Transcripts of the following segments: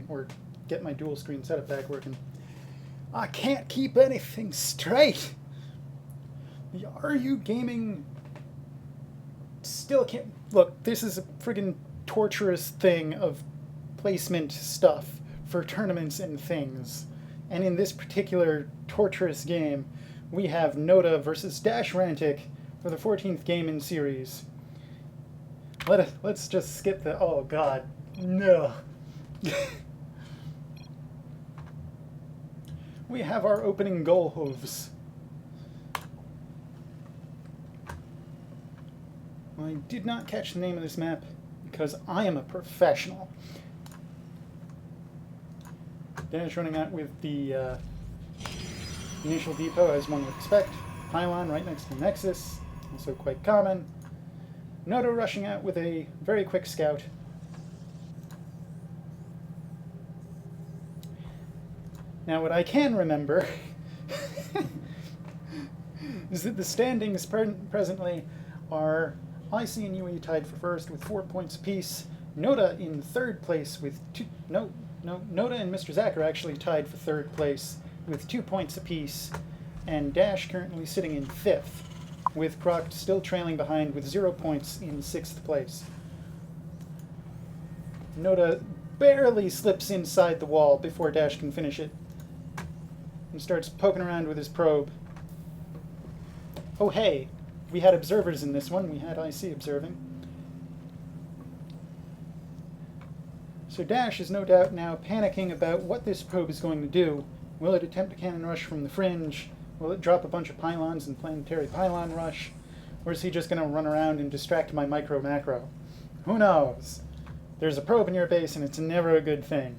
or get my dual screen setup back working. I can't keep anything straight. The RU Gaming still can't... Look, this is a friggin' torturous thing of placement stuff for tournaments and things. And in this particular torturous game, we have Nota versus DashRantic for the 14th game in series. Let's just skip the... Oh, God. No. We have our opening goal hooves. I did not catch the name of this map because I am a professional. Dash running out with the initial depot, as one would expect. Pylon right next to the Nexus, also quite common. Nota rushing out with a very quick scout. Now, what I can remember is that the standings presently are IC and UE tied for first with 4 points apiece. Nota in third place with Nota and Mr. Zach are actually tied for third place with 2 points apiece, and Dash currently sitting in fifth, with Croc still trailing behind with 0 points in sixth place. Nota barely slips inside the wall before Dash can finish it, and starts poking around with his probe. Oh hey, we had observers in this one. We had IC observing. So Dash is no doubt now panicking about what this probe is going to do. Will it attempt a cannon rush from the fringe? Will it drop a bunch of pylons and planetary pylon rush? Or is he just going to run around and distract my micro-macro? Who knows? There's a probe in your base and it's never a good thing.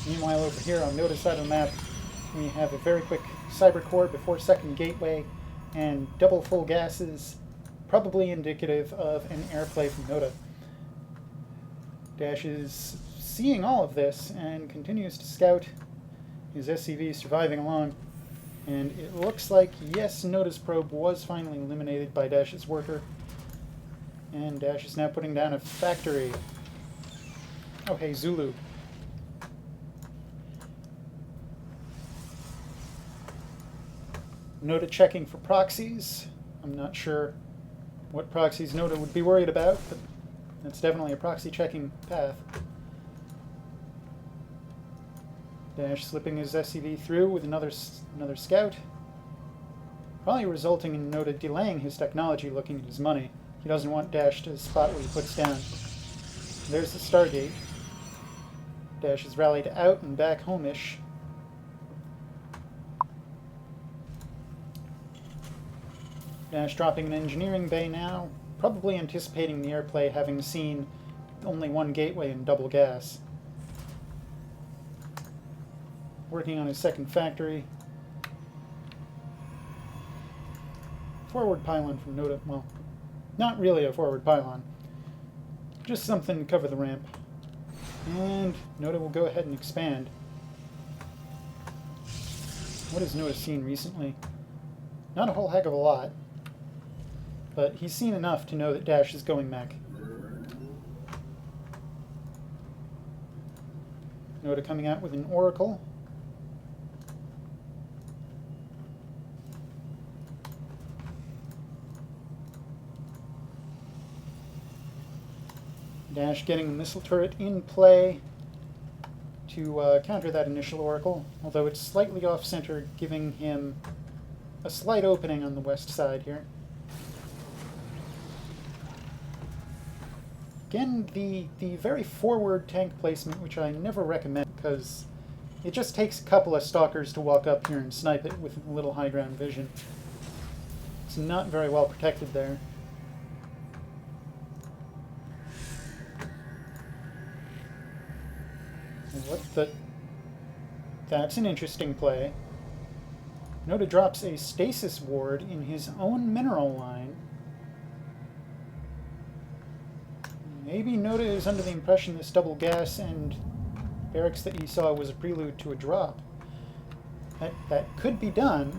Meanwhile, over here on Nota's side of the map, we have a very quick cyber core before second gateway and double full gases, probably indicative of an airplay from Nota. Dash is seeing all of this and continues to scout, his SCV surviving along, and it looks like, yes, Nota's probe was finally eliminated by Dash's worker, and Dash is now putting down a factory. Oh hey, Zulu. Nota checking for proxies. I'm not sure what proxies Nota would be worried about, but that's definitely a proxy checking path. Dash slipping his SCV through with another scout, probably resulting in Nota delaying his technology, looking at his money. He doesn't want Dash to spot what he puts down. There's the Stargate. Dash is rallied out and back home-ish. Dash dropping an engineering bay now, probably anticipating the airplay, having seen only one gateway and double gas. Working on his second factory. Forward pylon from Nota. Well, not really a forward pylon. Just something to cover the ramp. And Nota will go ahead and expand. What has Nota seen recently? Not a whole heck of a lot. But he's seen enough to know that Dash is going mech. Nota coming out with an Oracle. Dash getting the missile turret in play to counter that initial Oracle, although it's slightly off-center, giving him a slight opening on the west side here. Again, the very forward tank placement, which I never recommend, because it just takes a couple of stalkers to walk up here and snipe it with a little high ground vision. It's not very well protected there. And what the... That's an interesting play. Nota drops a stasis ward in his own mineral line. Maybe Nota is under the impression this double gas and barracks that he saw was a prelude to a drop. That could be done.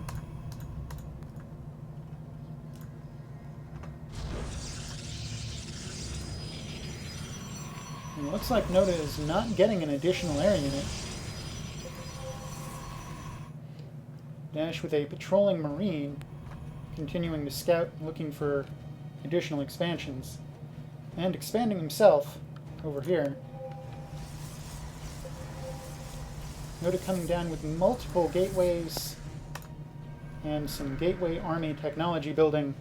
And Looks like Nota is not getting an additional air unit. Dash with a patrolling Marine, continuing to scout, looking for additional expansions. And expanding himself over here. Nota coming down with multiple gateways and some gateway army technology building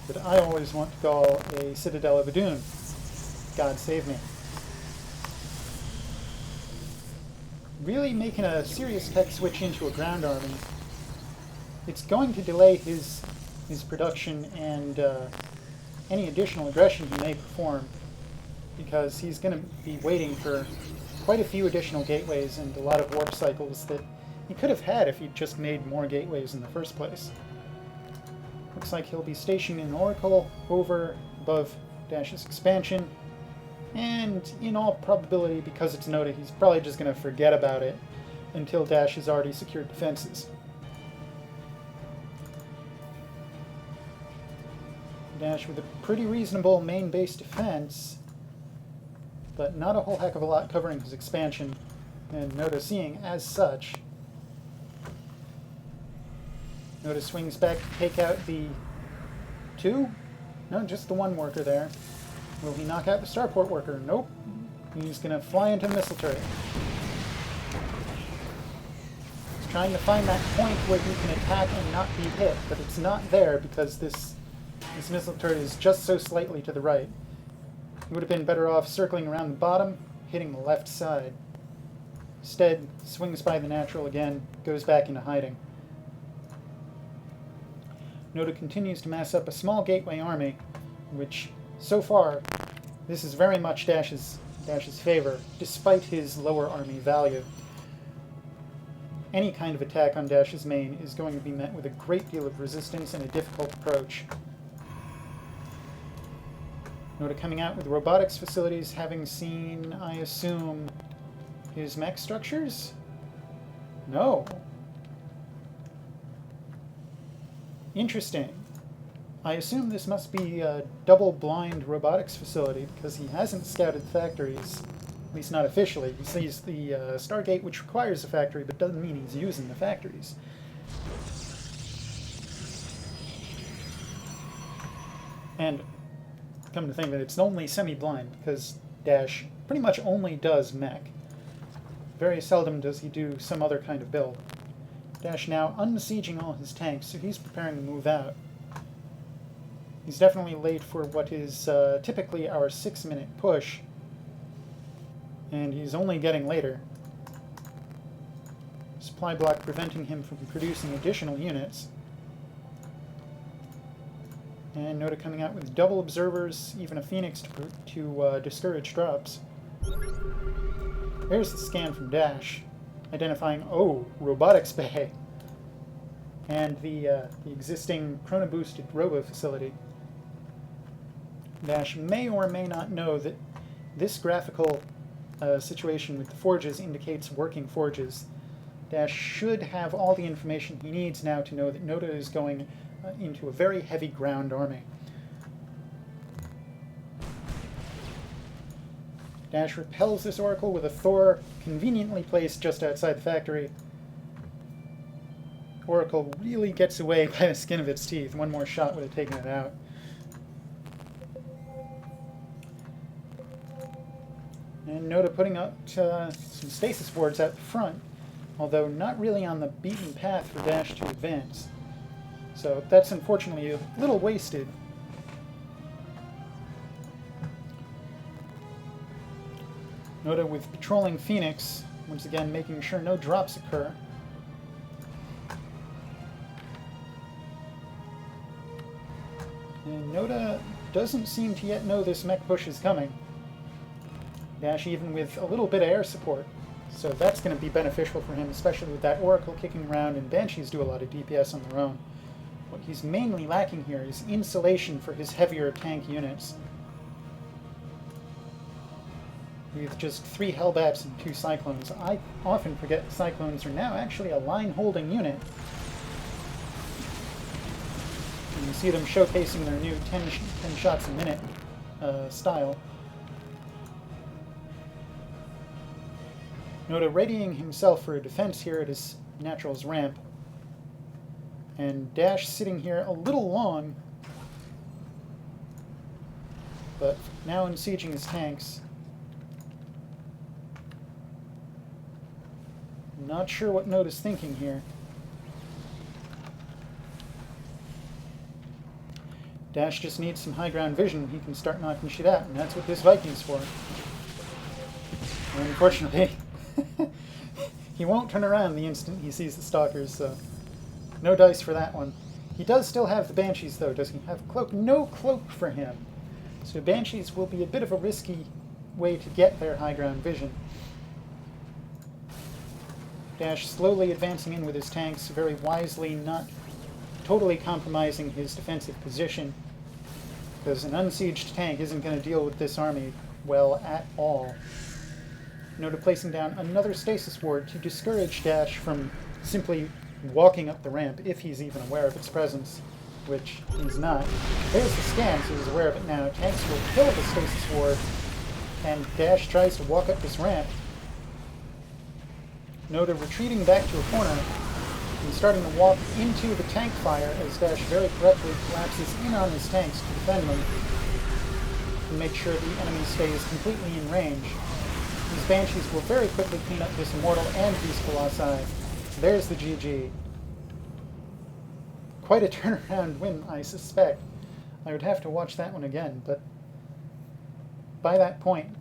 that I always want to call a Citadel of Adun. God save me. Really making a serious tech switch into a ground army. It's going to delay his production and any additional aggression he may perform, because he's going to be waiting for quite a few additional gateways and a lot of warp cycles that he could have had if he'd just made more gateways in the first place. Looks like he'll be stationing an Oracle over above Dash's expansion, and in all probability, because it's Nota, he's probably just going to forget about it until Dash has already secured defenses. Dash with a pretty reasonable main base defense, but not a whole heck of a lot covering his expansion, and Nota seeing as such. Nota swings back to take out the two? No, just the one worker there. Will he knock out the starport worker? Nope. He's going to fly into a missile turret. He's trying to find that point where he can attack and not be hit, but it's not there because this missile turret is just so slightly to the right. He would have been better off circling around the bottom, hitting the left side. Instead, swings by the natural again, goes back into hiding. Nota continues to mass up a small gateway army, which, so far, this is very much Dash's favor, despite his lower army value. Any kind of attack on Dash's main is going to be met with a great deal of resistance and a difficult approach. Nota coming out with robotics facilities, having seen, I assume, his mech structures? No. Interesting. I assume this must be a double-blind robotics facility because he hasn't scouted factories, at least not officially. He sees the Stargate, which requires a factory, but doesn't mean he's using the factories. And come to think of it, it's only semi-blind because Dash pretty much only does mech. Very seldom does he do some other kind of build. Dash now unsieging all his tanks, so he's preparing to move out. He's definitely late for what is typically our 6-minute push, and he's only getting later. Supply block preventing him from producing additional units. And Nota coming out with double observers, even a Phoenix to discourage drops. There's the scan from Dash, identifying, oh, robotics bay, and the existing chrono-boosted robo facility. Dash may or may not know that this graphical situation with the forges indicates working forges. Dash should have all the information he needs now to know that Nota is going into a very heavy ground army. Dash repels this Oracle with a Thor conveniently placed just outside the factory. Oracle really gets away by the skin of its teeth. One more shot would have taken it out. And Nota putting up some stasis boards out the front, although not really on the beaten path for Dash to advance. So that's unfortunately a little wasted. Nota with patrolling Phoenix, once again making sure no drops occur. And Nota doesn't seem to yet know this mech push is coming. Dash even with a little bit of air support. So that's going to be beneficial for him, especially with that Oracle kicking around, and Banshees do a lot of DPS on their own. What he's mainly lacking here is insulation for his heavier tank units. With just 3 Hellbats and 2 Cyclones. I often forget the Cyclones are now actually a line-holding unit. And you see them showcasing their new 10 shots a minute style. Nota readying himself for a defense here at his Natural's ramp. And Dash sitting here a little long, but now besieging his tanks. Not sure what Nota's thinking here. Dash just needs some high ground vision. He can start knocking shit out, and that's what this Viking's for. And unfortunately, he won't turn around the instant he sees the Stalkers, so no dice for that one. He does still have the Banshees, though, does he have cloak? No cloak for him. So Banshees will be a bit of a risky way to get their high ground vision. Dash slowly advancing in with his tanks, very wisely, not totally compromising his defensive position, because an unsieged tank isn't going to deal with this army well at all. Nota placing down another stasis ward to discourage Dash from simply walking up the ramp, if he's even aware of its presence, which he's not. There's the scan, so he's aware of it now. Tanks will kill the stasis ward, and Dash tries to walk up this ramp. Nota retreating back to a corner and starting to walk into the tank fire as Dash very correctly collapses in on his tanks to defend them and make sure the enemy stays completely in range. These Banshees will very quickly clean up this Immortal and these Colossi. There's the GG. Quite a turnaround win, I suspect. I would have to watch that one again, but by that point,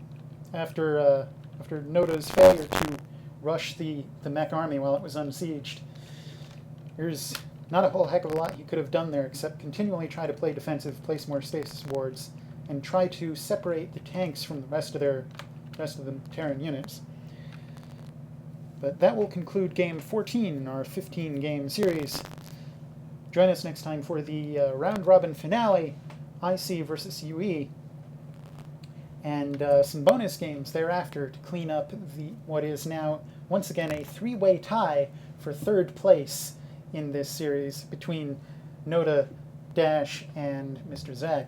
after Nota's failure to rush the mech army while it was unsieged, there's not a whole heck of a lot he could have done there except continually try to play defensive, place more stasis wards, and try to separate the tanks from the rest of the Terran units. But that will conclude game 14 in our 15-game series. Join us next time for the round-robin finale, IC versus UE, and some bonus games thereafter to clean up what is now, once again, a three-way tie for third place in this series between Nota, Dash, and Mr. Zag.